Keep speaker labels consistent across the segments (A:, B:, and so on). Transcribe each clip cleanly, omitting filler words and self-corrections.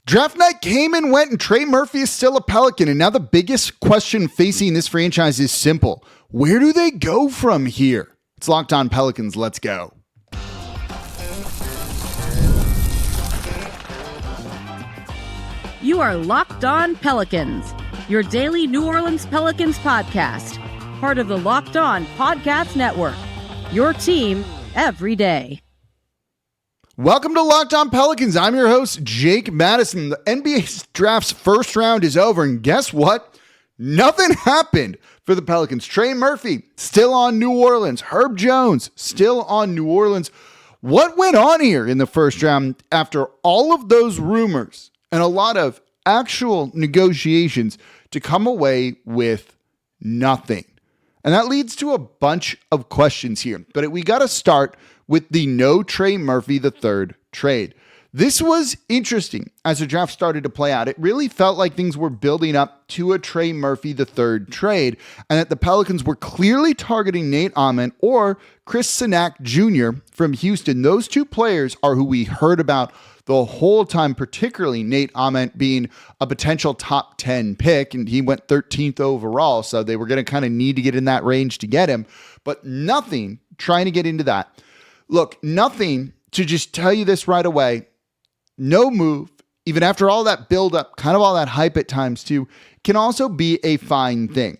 A: Draft night came and went, and Trey Murphy is still a Pelican. And now the biggest question facing this franchise is simple. Where do they go from here? It's Locked On Pelicans. Let's go.
B: You are Locked On Pelicans, your daily New Orleans Pelicans podcast. Part of the Locked On Podcast Network, your team every day.
A: Welcome to Locked On Pelicans. I'm your host, Jake Madison. The NBA draft's first round is over, and guess what? Nothing happened for the Pelicans. Trey Murphy still on New Orleans. Herb Jones still on New Orleans. What went on here in the first round after all of those rumors and a lot of actual negotiations to come away with nothing? And that leads to a bunch of questions here. But we got to start with the no Trey Murphy III trade. This was interesting as the draft started to play out. It really felt like things were building up to a Trey Murphy III trade, and that the Pelicans were clearly targeting Nate Ament or Chris Sinak Jr. from Houston. Those two players are who we heard about the whole time, particularly Nate Ament being a potential top 10 pick, and he went 13th overall, so they were going to kind of need to get in that range to get him, but nothing trying to get into that. Look, nothing to just tell you this right away. No move, even after all that buildup, kind of all that hype at times too, can also be a fine thing.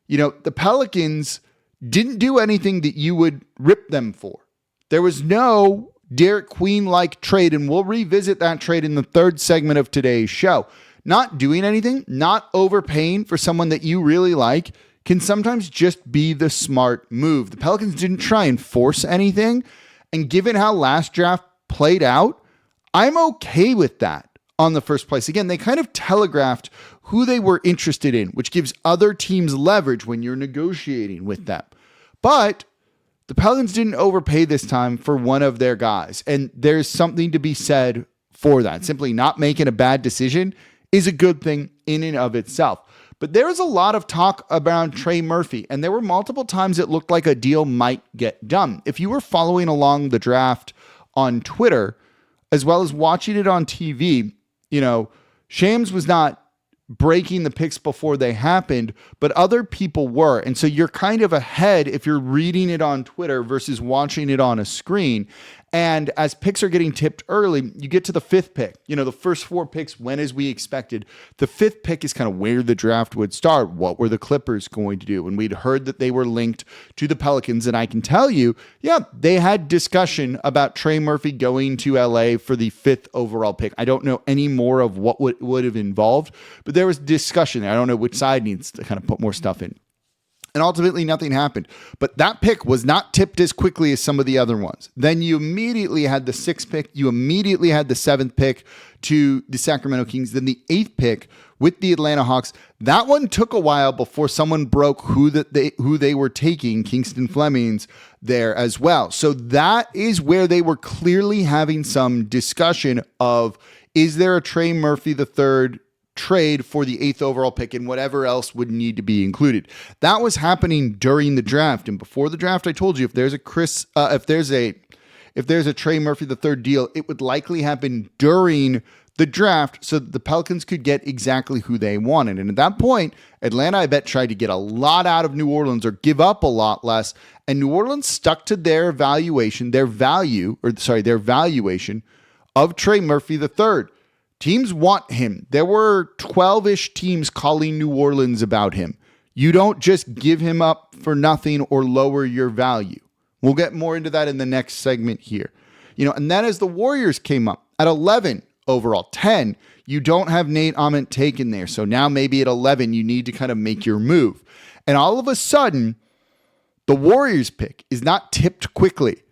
A: You know, the Pelicans didn't do anything that you would rip them for. There was no Derik Queen-like trade, and we'll revisit that trade in the third segment of today's show. Not doing anything, not overpaying for someone that you really like, can sometimes just be the smart move. The Pelicans didn't try and force anything, and given how last draft played out, I'm okay with that on the first place. Again, they kind of telegraphed who they were interested in, which gives other teams leverage when you're negotiating with them. But the Pelicans didn't overpay this time for one of their guys, and there's something to be said for that. Simply not making a bad decision is a good thing in and of itself. But there was a lot of talk around Trey Murphy, and there were multiple times it looked like a deal might get done. If you were following along the draft on Twitter, as well as watching it on TV, you know, Shams was not breaking the picks before they happened, but other people were. And so you're kind of ahead if you're reading it on Twitter versus watching it on a screen. And as picks are getting tipped early, you get to the fifth pick. You know, the first four picks went as we expected. The fifth pick is kind of where the draft would start. What were the Clippers going to do? And we'd heard that they were linked to the Pelicans. And I can tell you, yeah, they had discussion about Trey Murphy going to LA for the fifth overall pick. I don't know any more of what would have involved, but there was discussion. I don't know which side needs to kind of put more stuff in. And ultimately, nothing happened. But that pick was not tipped as quickly as some of the other ones. Then you immediately had the sixth pick. You immediately had the seventh pick to the Sacramento Kings. Then the eighth pick with the Atlanta Hawks. That one took a while before someone broke who they were taking, Kingston Flemings, there as well. So that is where they were clearly having some discussion of, is there a Trey Murphy III trade for the eighth overall pick and whatever else would need to be included. That was happening during the draft, and before the draft, I told you if there's a Trey Murphy III deal, it would likely happen during the draft so that the Pelicans could get exactly who they wanted. And at that point, Atlanta, I bet, tried to get a lot out of New Orleans or give up a lot less, and New Orleans stuck to their valuation of Trey Murphy III. Teams want him. There were 12-ish teams calling New Orleans about him. You don't just give him up for nothing or lower your value. We'll get more into that in the next segment here. You know, and then as the Warriors came up at 11 overall, 10, you don't have Nate Ament taken there. So now maybe at 11, you need to kind of make your move. And all of a sudden, the Warriors pick is not tipped quickly.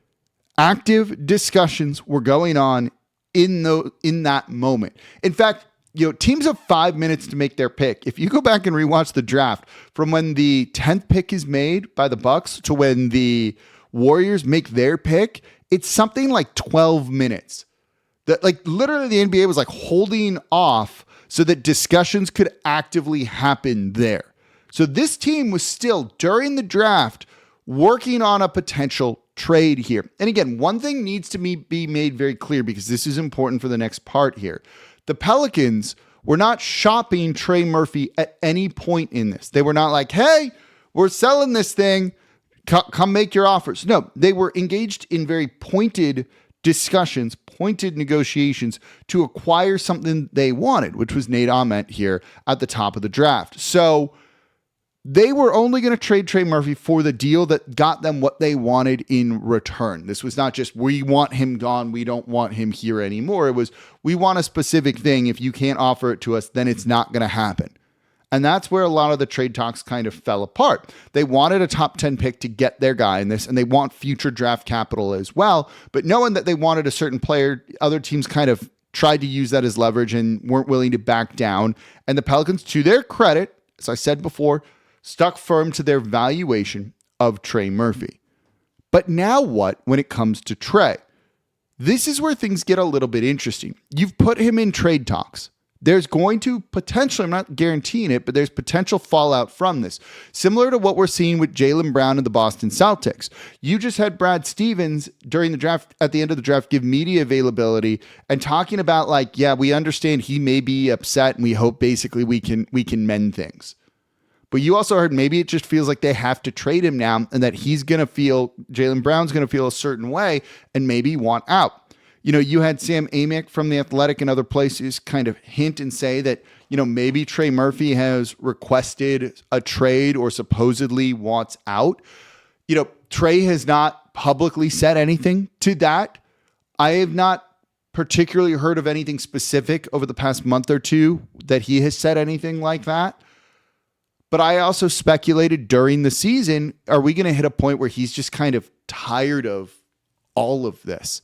A: Active discussions were going on in that moment. In fact, you know, teams have 5 minutes to make their pick. If you go back and rewatch the draft from when the 10th pick is made by the Bucks to when the Warriors make their pick, it's something like 12 minutes. That, like, literally the NBA was like holding off so that discussions could actively happen there. So this team was still, during the draft, working on a potential trade here. And again, one thing needs to be made very clear, because this is important for the next part here. The Pelicans were not shopping Trey Murphy at any point in this. They were not like, hey, we're selling this thing. Come make your offers. No, they were engaged in very pointed discussions, pointed negotiations to acquire something they wanted, which was Nate Ahmet here at the top of the draft. So they were only going to trade Trey Murphy for the deal that got them what they wanted in return. This was not just, we want him gone, we don't want him here anymore. It was, we want a specific thing. If you can't offer it to us, then it's not going to happen. And that's where a lot of the trade talks kind of fell apart. They wanted a top 10 pick to get their guy in this, and they want future draft capital as well. But knowing that they wanted a certain player, other teams kind of tried to use that as leverage and weren't willing to back down. And the Pelicans, to their credit, as I said before, stuck firm to their valuation of Trey Murphy. But now what when it comes to Trey? This is where things get a little bit interesting. You've put him in trade talks. There's going to potentially, I'm not guaranteeing it, but there's potential fallout from this. Similar to what we're seeing with Jaylen Brown and the Boston Celtics. You just had Brad Stevens during the draft, at the end of the draft, give media availability and talking about like, yeah, we understand he may be upset and we hope basically we can mend things. But you also heard maybe it just feels like they have to trade him now and that Jaylen Brown's going to feel a certain way and maybe want out. You know, you had Sam Amick from The Athletic and other places kind of hint and say that, you know, maybe Trey Murphy has requested a trade or supposedly wants out. You know, Trey has not publicly said anything to that. I have not particularly heard of anything specific over the past month or two that he has said anything like that. But I also speculated during the season, are we going to hit a point where he's just kind of tired of all of this?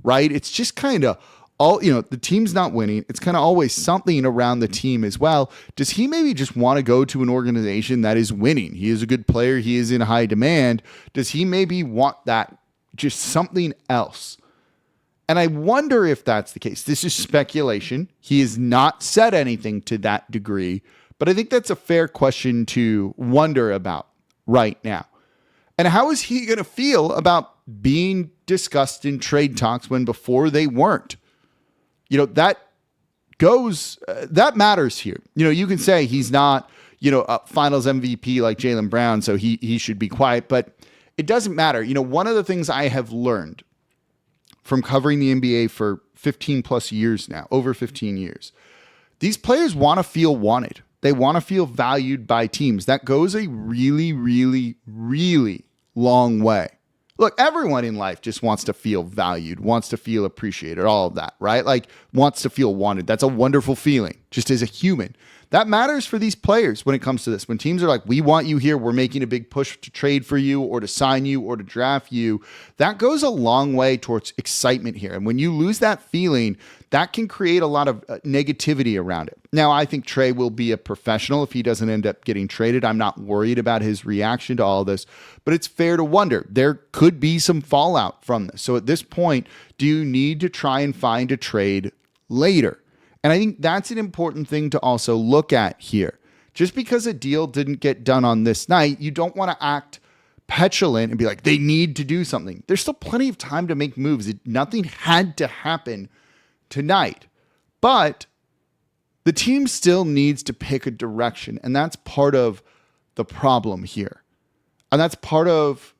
A: Right? It's just kind of all, you know, the team's not winning. It's kind of always something around the team as well. Does he maybe just want to go to an organization that is winning? He is a good player. He is in high demand. Does he maybe want that, just something else? And I wonder if that's the case. This is speculation. He has not said anything to that degree, but I think that's a fair question to wonder about right now. And how is he going to feel about being discussed in trade talks when before they weren't? You know, that matters here. You know, you can say he's not, you know, a finals MVP like Jaylen Brown, so he should be quiet, but it doesn't matter. You know, one of the things I have learned from covering the NBA for 15 plus years now, over 15 years, these players want to feel wanted. They want to feel valued by teams. That goes a really, really, really long way. Look, everyone in life just wants to feel valued, wants to feel appreciated, all of that, right? Like wants to feel wanted. That's a wonderful feeling just as a human. That matters for these players when it comes to this. When teams are like, we want you here, we're making a big push to trade for you or to sign you or to draft you, that goes a long way towards excitement here. And when you lose that feeling, that can create a lot of negativity around it. Now, I think Trey will be a professional if he doesn't end up getting traded. I'm not worried about his reaction to all this, but it's fair to wonder. There could be some fallout from this. So at this point, do you need to try and find a trade later? And I think that's an important thing to also look at here. Just because a deal didn't get done on this night, you don't want to act petulant and be like, they need to do something. There's still plenty of time to make moves. Nothing had to happen tonight. But the team still needs to pick a direction. And that's part of the problem here. And that's part of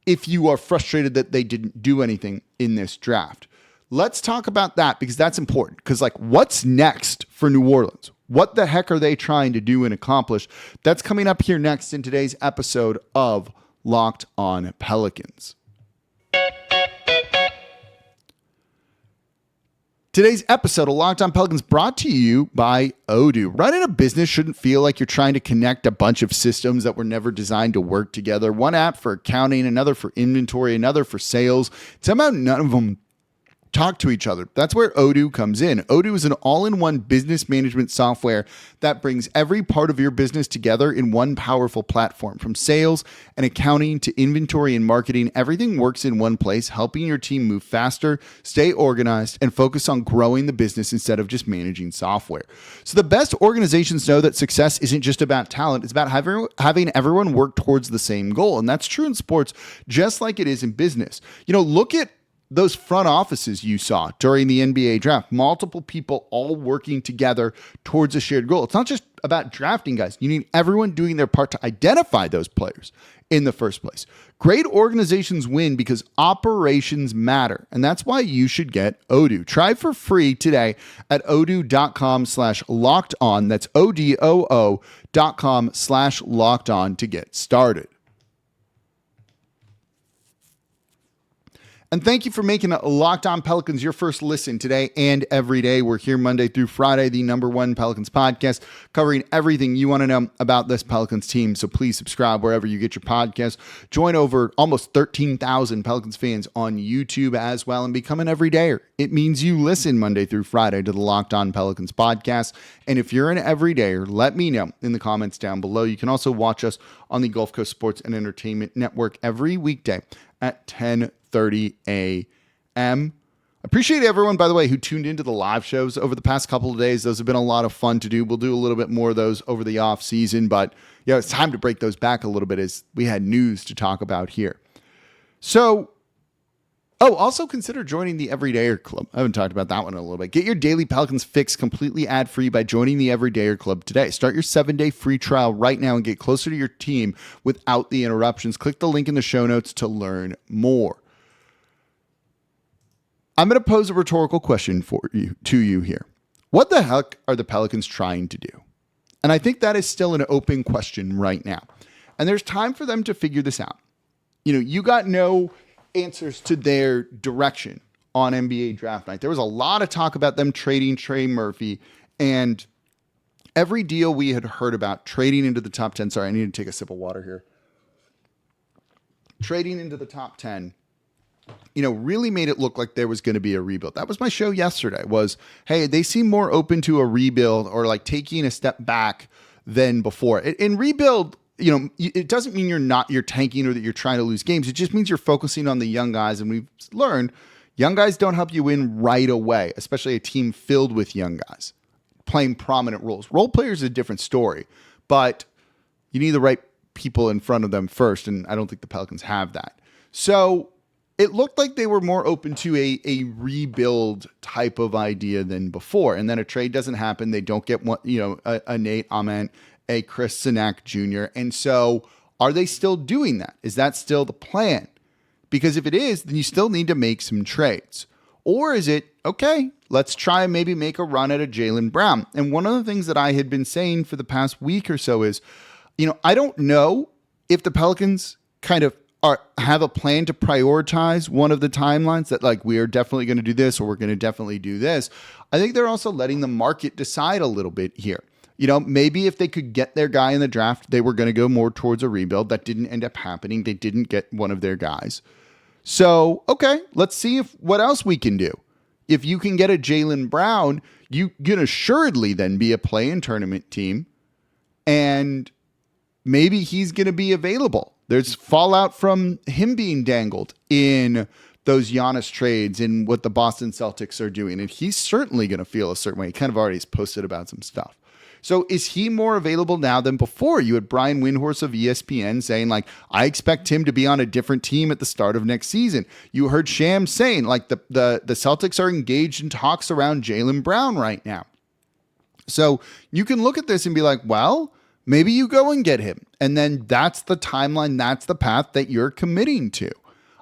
A: if you are frustrated that they didn't do anything in this draft. Let's talk about that because that's important. Because like, what's next for New Orleans? What the heck are they trying to do and accomplish? That's coming up here next in today's episode of Locked On Pelicans. Today's episode of Locked On Pelicans brought to you by Odoo. Running a business shouldn't feel like you're trying to connect a bunch of systems that were never designed to work together. One app for accounting, another for inventory, another for sales. Somehow none of them talk to each other. That's where Odoo comes in. Odoo is an all-in-one business management software that brings every part of your business together in one powerful platform. From sales and accounting to inventory and marketing, everything works in one place, helping your team move faster, stay organized, and focus on growing the business instead of just managing software. So the best organizations know that success isn't just about talent. It's about having everyone work towards the same goal. And that's true in sports, just like it is in business. You know, look at those front offices you saw during the NBA draft, multiple people all working together towards a shared goal. It's not just about drafting guys. You need everyone doing their part to identify those players in the first place. Great organizations win because operations matter. And that's why you should get Odoo. Try for free today at odoo.com/locked on. That's ODOO.com/locked on to get started. And thank you for making Locked On Pelicans your first listen today and every day. We're here Monday through Friday, the #1 Pelicans podcast, covering everything you want to know about this Pelicans team. So please subscribe wherever you get your podcasts. Join over almost 13,000 Pelicans fans on YouTube as well and become an everydayer. It means you listen Monday through Friday to the Locked On Pelicans podcast. And if you're an everydayer, let me know in the comments down below. You can also watch us on the Gulf Coast Sports and Entertainment Network every weekday at 10:30 a.m. Appreciate everyone, by the way, who tuned into the live shows over the past couple of days. Those have been a lot of fun to do. We'll do a little bit more of those over the off season, but yeah, it's time to break those back a little bit as we had news to talk about here. So, also consider joining the Everydayer Club. I haven't talked about that one in a little bit. Get your daily Pelicans fix completely ad-free by joining the Everydayer Club today. Start your 7-day free trial right now and get closer to your team without the interruptions. Click the link in the show notes to learn more. I'm going to pose a rhetorical question to you here. What the heck are the Pelicans trying to do? And I think that is still an open question right now. And there's time for them to figure this out. You got no answers to their direction on NBA draft night. There was a lot of talk about them trading Trey Murphy, and every deal we had heard about trading into the top 10. Sorry, I need to take a sip of water here. Trading into the top 10, really made it look like there was going to be a rebuild. That was my show yesterday was, hey, they seem more open to a rebuild or like taking a step back than before. In rebuild, it doesn't mean you're tanking or that you're trying to lose games. It just means you're focusing on the young guys. And we've learned young guys don't help you win right away, especially a team filled with young guys playing prominent roles. Role players is a different story, but you need the right people in front of them first. And I don't think the Pelicans have that. So it looked like they were more open to a rebuild type of idea than before. And then a trade doesn't happen. They don't get a Nate Ament, a Chris Sinak Jr. And so are they still doing that? Is that still the plan? Because if it is, then you still need to make some trades. Or is it, okay, let's try and maybe make a run at a Jaylen Brown. And one of the things that I had been saying for the past week or so is, I don't know if the Pelicans kind of have a plan to prioritize one of the timelines that like we are definitely going to do this or we're going to definitely do this. I think they're also letting the market decide a little bit here. Maybe if they could get their guy in the draft, they were going to go more towards a rebuild. That didn't end up happening. They didn't get one of their guys. So, okay, let's see what else we can do. If you can get a Jaylen Brown, you can assuredly then be a play-in tournament team. And maybe he's going to be available. There's fallout from him being dangled in those Giannis trades and what the Boston Celtics are doing. And he's certainly going to feel a certain way. He kind of already has posted about some stuff. So is he more available now than before? You had Brian Windhorst of ESPN saying, like, I expect him to be on a different team at the start of next season. You heard Shams saying, like, the Celtics are engaged in talks around Jaylen Brown right now. So you can look at this and be like, well, maybe you go and get him. And then that's the timeline, that's the path that you're committing to.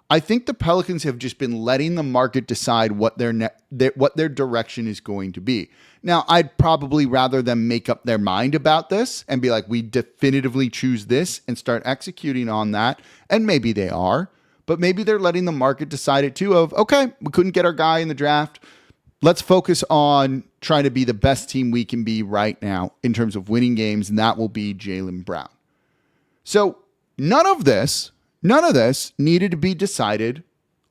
A: I think the Pelicans have just been letting the market decide what their direction is going to be. Now, I'd probably rather them make up their mind about this and be like, we definitively choose this and start executing on that. And maybe they are, but maybe they're letting the market decide it too of, okay, we couldn't get our guy in the draft. Let's focus on trying to be the best team we can be right now in terms of winning games, and that will be Jaylen Brown. So none of this needed to be decided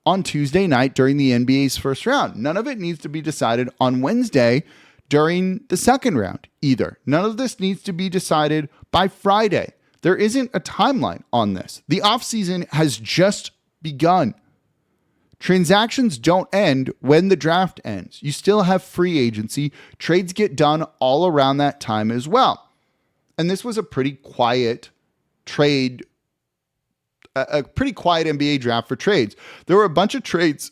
A: on Tuesday night during the NBA's first round. None of it needs to be decided on Wednesday during the second round either. None of this needs to be decided by Friday. There isn't a timeline on this. The offseason has just begun. Transactions don't end when the draft ends. You still have free agency. Trades get done all around that time as well. And this was a pretty quiet NBA draft for trades. There were a bunch of trades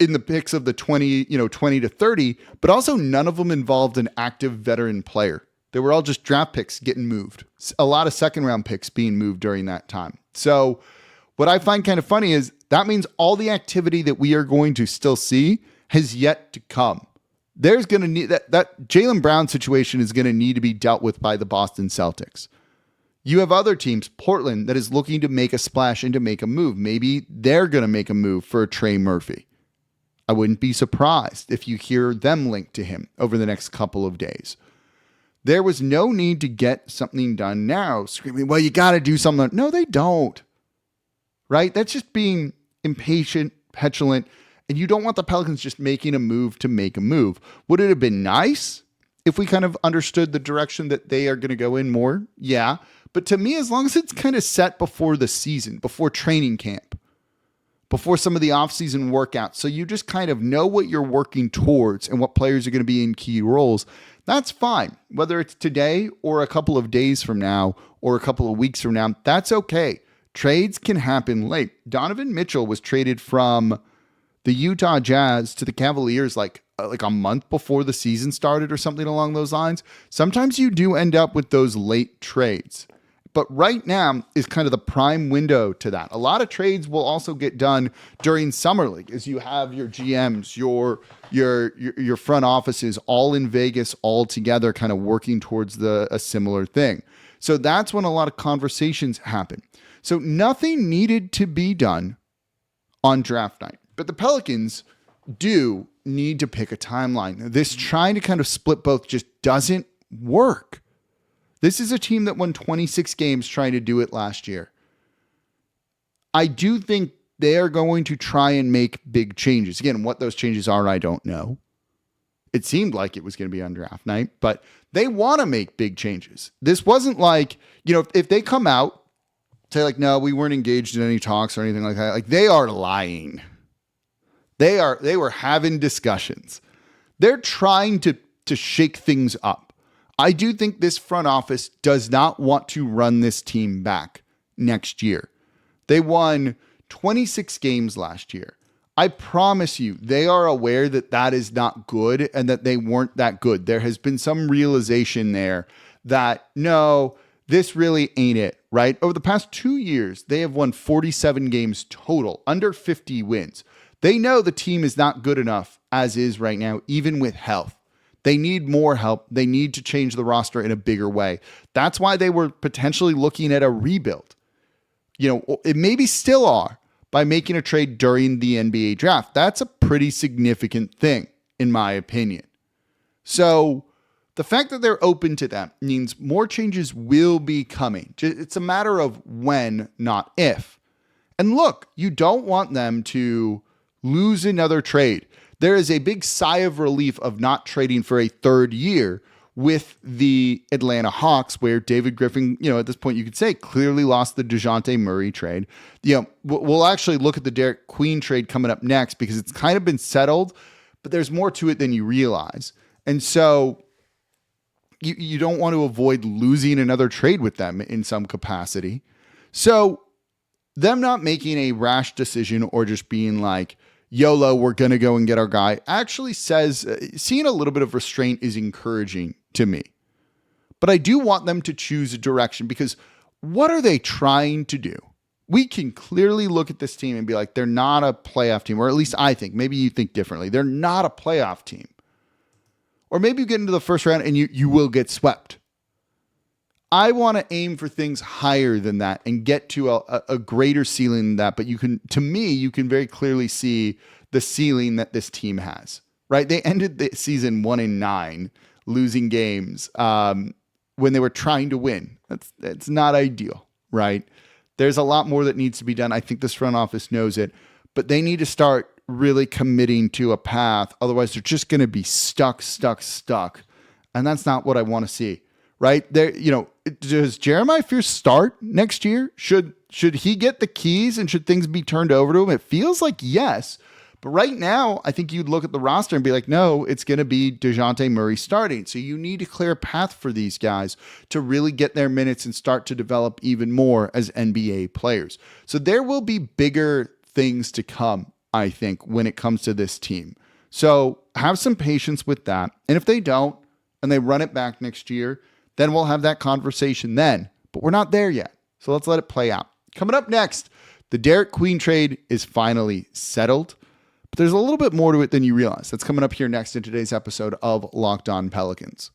A: in the picks of the 20 to 30, but also none of them involved an active veteran player. They were all just draft picks getting moved. A lot of second round picks being moved during that time. So what I find kind of funny is that means all the activity that we are going to still see has yet to come. There's going to need that Jaylen Brown situation is going to need to be dealt with by the Boston Celtics. You have other teams, Portland, that is looking to make a splash and to make a move. Maybe they're going to make a move for a Trey Murphy. I wouldn't be surprised if you hear them linked to him over the next couple of days. There was no need to get something done now, screaming, well, you got to do something. No, they don't. Right? That's just being impatient, petulant, and you don't want the Pelicans just making a move to make a move. Would it have been nice if we kind of understood the direction that they are going to go in more? Yeah. But to me, as long as it's kind of set before the season, before training camp, before some of the offseason workouts, so you just kind of know what you're working towards and what players are going to be in key roles, that's fine. Whether it's today or a couple of days from now or a couple of weeks from now, that's okay. Trades can happen late. Donovan Mitchell was traded from the Utah Jazz to the Cavaliers like a month before the season started or something along those lines. Sometimes you do end up with those late trades. But right now is kind of the prime window to that. A lot of trades will also get done during summer league as you have your GMs, your front offices all in Vegas, all together kind of working towards a similar thing. So that's when a lot of conversations happen. So nothing needed to be done on draft night. But the Pelicans do need to pick a timeline. This trying to kind of split both just doesn't work. This is a team that won 26 games trying to do it last year. I do think they are going to try and make big changes. Again, what those changes are, I don't know. It seemed like it was going to be on draft night, but they want to make big changes. This wasn't like, if they come out, say like, no, we weren't engaged in any talks or anything like that. Like they are lying. They were having discussions. They're trying to shake things up. I do think this front office does not want to run this team back next year. They won 26 games last year. I promise you, they are aware that that is not good and that they weren't that good. There has been some realization there that, no, this really ain't it, right? Over the past 2 years, they have won 47 games total, under 50 wins. They know the team is not good enough as is right now, even with health. They need more help. They need to change the roster in a bigger way. That's why they were potentially looking at a rebuild. It maybe still are by making a trade during the NBA draft. That's a pretty significant thing, in my opinion. So the fact that they're open to that means more changes will be coming. It's a matter of when, not if. And look, you don't want them to lose another trade. There is a big sigh of relief of not trading for a third year with the Atlanta Hawks, where David Griffin, at this point you could say clearly lost the DeJounte Murray trade. We'll actually look at the Derik Queen trade coming up next because it's kind of been settled, but there's more to it than you realize. And so you don't want to avoid losing another trade with them in some capacity. So them not making a rash decision or just being like, YOLO, we're going to go and get our guy, actually says seeing a little bit of restraint is encouraging to me. But I do want them to choose a direction because what are they trying to do? We can clearly look at this team and be like, they're not a playoff team, or at least I think. Maybe you think differently. They're not a playoff team. Or maybe you get into the first round and you will get swept. I want to aim for things higher than that and get to a greater ceiling than that. But you can very clearly see the ceiling that this team has, right? They ended the season 1-9, losing games when they were trying to win. That's not ideal, right? There's a lot more that needs to be done. I think this front office knows it, but they need to start really committing to a path. Otherwise, they're just going to be stuck. And that's not what I want to see. Right there, does Jeremiah Fears start next year? Should he get the keys and should things be turned over to him? It feels like yes, but right now I think you'd look at the roster and be like, no, it's going to be DeJounte Murray starting. So you need to clear a path for these guys to really get their minutes and start to develop even more as NBA players. So there will be bigger things to come I think, when it comes to this team. So have some patience with that. And if they don't, and they run it back next year, then we'll have that conversation then. But we're not there yet. So let's let it play out. Coming up next, the Derik Queen trade is finally settled. But there's a little bit more to it than you realize. That's coming up here next in today's episode of Locked On Pelicans.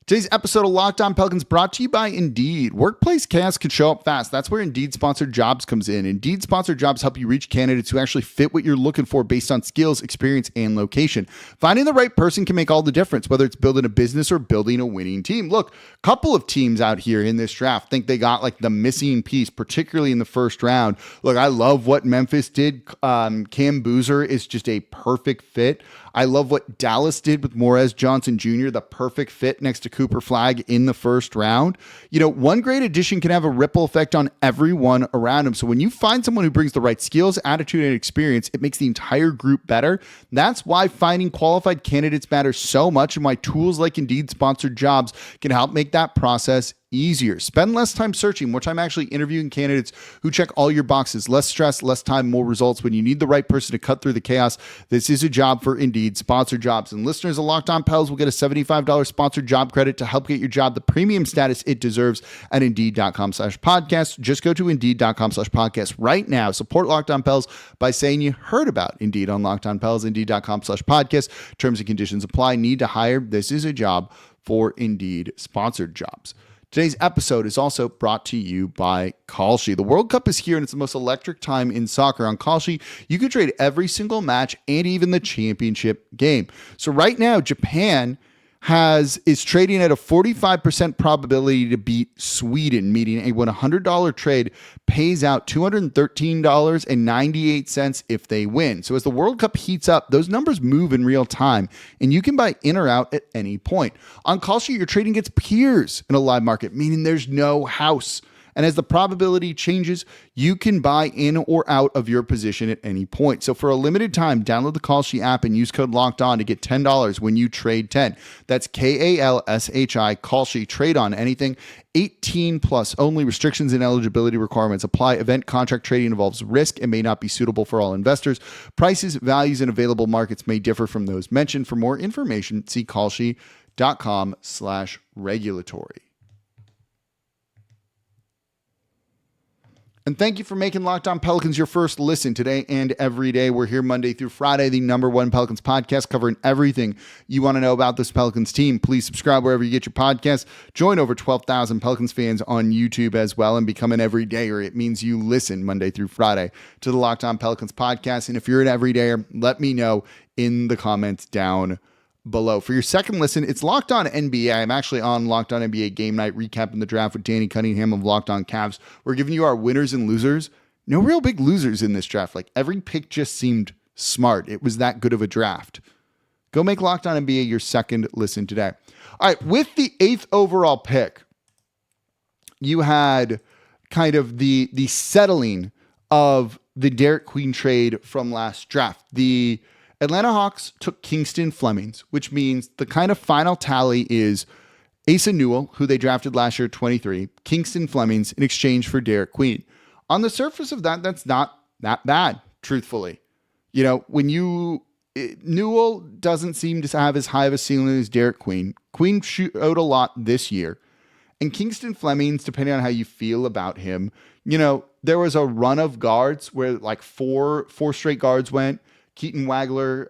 A: Today's episode of Locked On Pelicans brought to you by Indeed. Workplace chaos can show up fast. That's where Indeed Sponsored Jobs comes in. Indeed Sponsored Jobs help you reach candidates who actually fit what you're looking for based on skills, experience, and location. Finding the right person can make all the difference, whether it's building a business or building a winning team. Look, a couple of teams out here in this draft think they got like the missing piece, particularly in the first round. Look, I love what Memphis did. Cam Boozer is just a perfect fit. I love what Dallas did with Morez Johnson Jr., the perfect fit next to Cooper Flagg in the first round. You know, one great addition can have a ripple effect on everyone around him. So when you find someone who brings the right skills, attitude, and experience, it makes the entire group better. That's why finding qualified candidates matters so much, and why tools like Indeed Sponsored Jobs can help make that process easier. Spend less time searching, more time actually interviewing candidates who check all your boxes. Less stress, less time, more results. When you need the right person to cut through the chaos, this is a job for Indeed Sponsored Jobs. And listeners of Locked On Pels will get a $75 sponsored job credit to help get your job the premium status it deserves at Indeed.com/podcast. Just go to Indeed.com/podcast right now. Support Locked On Pels by saying you heard about Indeed on Locked On Pels. Indeed.com/podcast. Terms and conditions apply. Need to hire. This is a job for Indeed Sponsored Jobs. Today's episode is also brought to you by Kalshi. The World Cup is here, and it's the most electric time in soccer. On Kalshi, you can trade every single match and even the championship game. So right now, Japan is trading at a 45% probability to beat Sweden, meaning a $100 trade pays out $213.98 if they win. So as the World Cup heats up, those numbers move in real time, and you can buy in or out at any point. On Kalshi, you're trading against peers in a live market, meaning there's no house. And as the probability changes, you can buy in or out of your position at any point. So for a limited time, download the Kalshi app and use code LOCKEDON to get $10 when you trade 10. That's KALSHI, Kalshi. Trade on anything. 18 plus only. Restrictions and eligibility requirements apply. Event contract trading involves risk and may not be suitable for all investors. Prices, values, and available markets may differ from those mentioned. For more information, see kalshi.com/regulatory. And thank you for making Locked On Pelicans your first listen today and every day. We're here Monday through Friday, the #1 Pelicans podcast, covering everything you want to know about this Pelicans team. Please subscribe wherever you get your podcasts. Join over 12,000 Pelicans fans on YouTube as well and become an everydayer. It means you listen Monday through Friday to the Locked On Pelicans podcast. And if you're an everydayer, let me know in the comments down below. For your second listen, it's Locked On NBA. I'm actually on Locked On NBA Game Night, recapping the draft with Danny Cunningham of Locked On Cavs. We're giving you our winners and losers. No real big losers in this draft. Like, every pick just seemed smart. It was that good of a draft. Go make Locked On NBA your second listen today. All right, with the 8th overall pick, you had kind of the settling of the Derik Queen trade from last draft. The Atlanta Hawks took Kingston Flemings, which means the kind of final tally is Asa Newell, who they drafted last year at 23, Kingston Flemings in exchange for Derik Queen. On the surface of that, that's not that bad, truthfully. You know, Newell doesn't seem to have as high of a ceiling as Derik Queen. Queen showed a lot this year. And Kingston Flemings, depending on how you feel about him, you know, there was a run of guards where like four straight guards went. Keaton Wagler,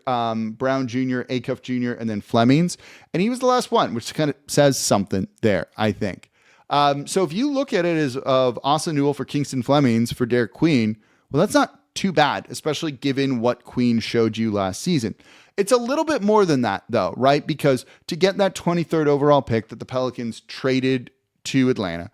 A: Brown Jr., Acuff Jr., and then Flemings. And he was the last one, which kind of says something there, I think. So if you look at it as of Asa Newell for Kingston Flemings for Derik Queen, well, that's not too bad, especially given what Queen showed you last season. It's a little bit more than that, though, right? Because to get that 23rd overall pick that the Pelicans traded to Atlanta,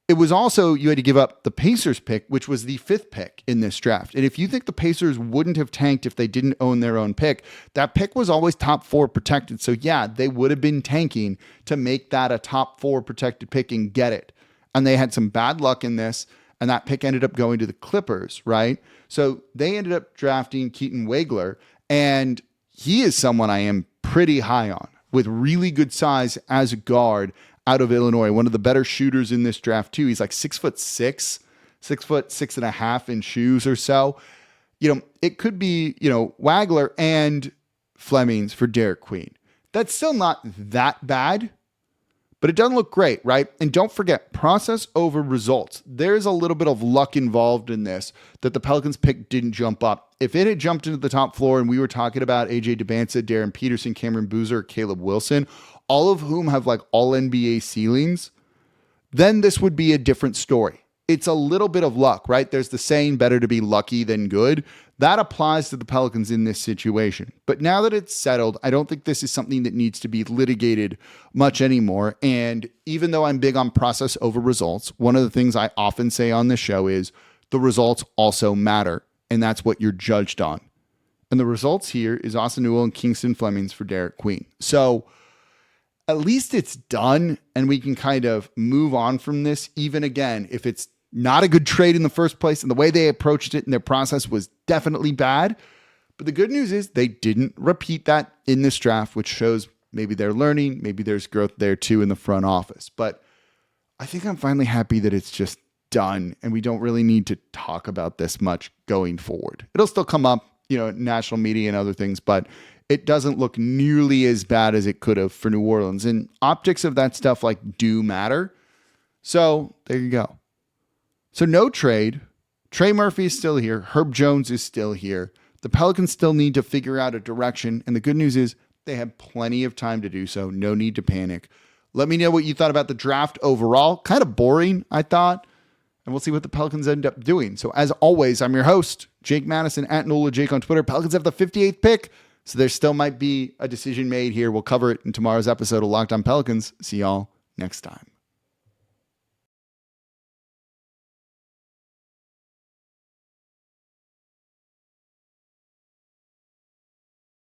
A: it was also, you had to give up the Pacers pick, which was the 5th pick in this draft. And if you think the Pacers wouldn't have tanked if they didn't own their own pick, that pick was always top 4 protected. So yeah, they would have been tanking to make that a top 4 protected pick and get it. And they had some bad luck in this, and that pick ended up going to the Clippers, right? So they ended up drafting Keaton Wagler, and he is someone I am pretty high on, with really good size as a guard out of Illinois, one of the better shooters in this draft too. He's like 6'6", 6'6.5" in shoes or so. It could be, Wagler and Flemings for Derik Queen. That's still not that bad, but it doesn't look great, right? And don't forget, process over results. There's a little bit of luck involved in this that the Pelicans pick didn't jump up. If it had jumped into the top floor and we were talking about AJ Debinca, Darren Peterson, Cameron Boozer, Caleb Wilson, all of whom have like all NBA ceilings, then this would be a different story. It's a little bit of luck, right? There's the saying, better to be lucky than good. That applies to the Pelicans in this situation. But now that it's settled, I don't think this is something that needs to be litigated much anymore. And even though I'm big on process over results, one of the things I often say on this show is the results also matter. And that's what you're judged on. And the results here is Austin Newell and Kingston Flemings for Derik Queen. So at least it's done and we can kind of move on from this, even again, if it's not a good trade in the first place and the way they approached it and their process was definitely bad. But the good news is they didn't repeat that in this draft, which shows maybe they're learning, maybe there's growth there too in the front office. But I think I'm finally happy that it's just done and we don't really need to talk about this much going forward. It'll still come up, national media and other things, but it doesn't look nearly as bad as it could have for New Orleans. And optics of that stuff do matter. So there you go. So no trade. Trey Murphy is still here. Herb Jones is still here. The Pelicans still need to figure out a direction. And the good news is they have plenty of time to do so. No need to panic. Let me know what you thought about the draft overall. Kind of boring, I thought. And we'll see what the Pelicans end up doing. So as always, I'm your host, Jake Madison, at NOLA Jake on Twitter. Pelicans have the 58th pick. So there still might be a decision made here. We'll cover it in tomorrow's episode of Locked On Pelicans. See y'all next time.